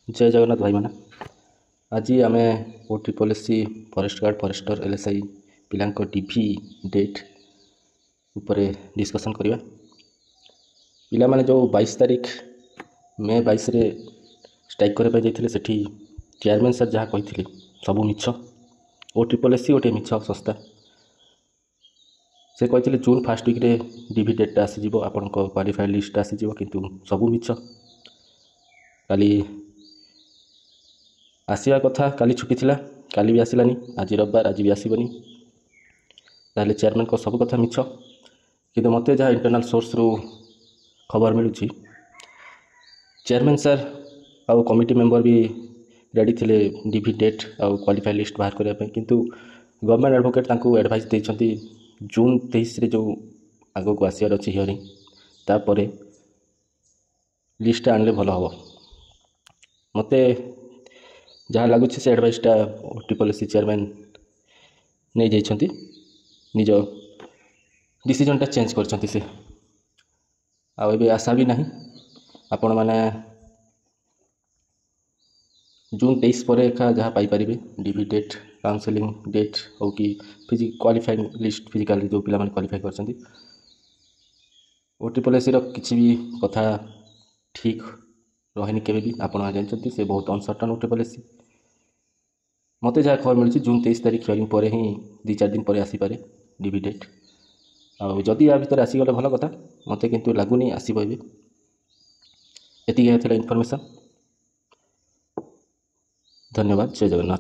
जय जगन्नाथ भाई मैंने आज आम ओट्रिपल्एससी फरेस्ट गार्ड फरेस्टर एलएसआई पिलांको डीवी डेट उपरे डिस्कसन करवा। पिला माने जो 22 तारीख मे 22 रे स्ट्राइक करने जाते सेठी चेयरमैन सर जहाँ कही सबू मिछ। ओट्रिपल्एससी गोटे मिछ संस्था। से कहते जून फास्ट वीक रे डीवी डेटा आसीज आपण क्वालिफाइड लिस्ट आसीज किंतु सबू मिछ। काली आसवा कथा काली छुट्टी थिला काली भी आसलानी आज रविवार आज भी आसबनी ताहले चेयरमैन को सब कथा मिछ कि मत जहाँ इंटरनल सोर्स रु खबर मिलूँ चेयरमैन सर आउ कमिटी मेंबर भी रेडी थिले डीवी डेट आउ क्वालिफाइड लिस्ट बाहर करने किंतु गवर्नमेंट एडवोकेट तांको एडवाइस देछंती जून 23 रे जो आगो को आसियार अछि हियरिंग तापरे लिस्ट आनले भल हम मते जहाँ लगुच से एडवाइसटा ओट्रिपल्एससी चेयरमैन नहीं जाइछंती निज डिसीजनटा चेंज करछंती से आउ एबे आशा भी नहीं आपण माने जून 23 पर एका जहाँ paper DV date counselling date हो कि क्वालिफाइंग लिस्ट फिजिकल जो पिला माने क्वालिफाई करछंती ओट्रिपल्एससी किसी भी कथा ठीक रहनी केबे भी आपण जानते से बहुत अनसर्टन ओट्रिपल्एससी मत जहाँ खबर मिली जून 23 तारीख हियरिंग पर ही 2-4 दिन पर आसीपे डीवी डेट आदि या भितर आसीगले भल कथा मत किंतु लगुनि आसब एति इनफॉरमेशन। धन्यवाद। जय जगन्नाथ।